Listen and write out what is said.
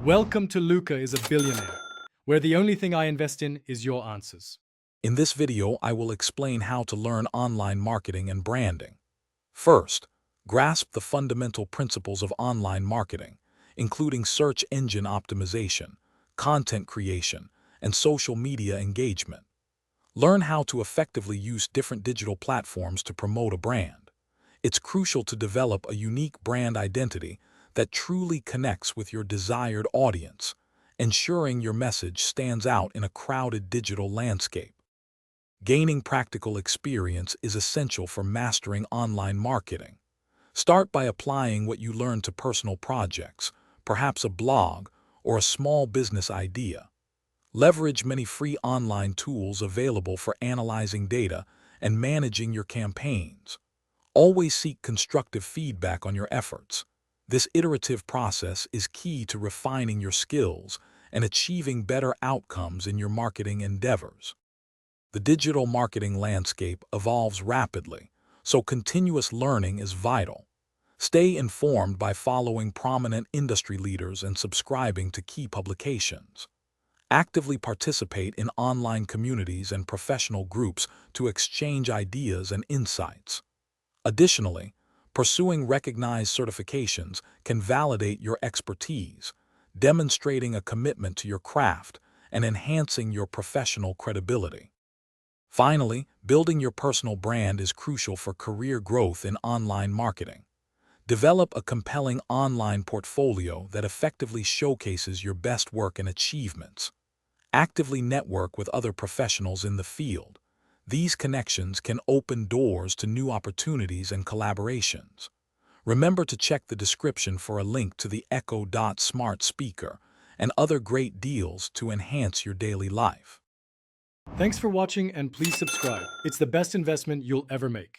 Welcome to Luca is a Billionaire, where the only thing I invest in is your answers. In this video, I will explain how to learn online marketing and branding. First, grasp the fundamental principles of online marketing, including search engine optimization, content creation, and social media engagement. Learn how to effectively use different digital platforms to promote a brand. It's crucial to develop a unique brand identity that truly connects with your desired audience, ensuring your message stands out in a crowded digital landscape. Gaining practical experience is essential for mastering online marketing. Start by applying what you learn to personal projects, perhaps a blog or a small business idea. Leverage many free online tools available for analyzing data and managing your campaigns. Always seek constructive feedback on your efforts. This iterative process is key to refining your skills and achieving better outcomes in your marketing endeavors. The digital marketing landscape evolves rapidly, so continuous learning is vital. Stay informed by following prominent industry leaders and subscribing to key publications. Actively participate in online communities and professional groups to exchange ideas and insights. Additionally, pursuing recognized certifications can validate your expertise, demonstrating a commitment to your craft and enhancing your professional credibility. Finally, building your personal brand is crucial for career growth in online marketing. Develop a compelling online portfolio that effectively showcases your best work and achievements. Actively network with other professionals in the field. These connections can open doors to new opportunities and collaborations. Remember to check the description for a link to the Echo Dot smart speaker and other great deals to enhance your daily life. Thanks for watching and please subscribe. It's the best investment you'll ever make.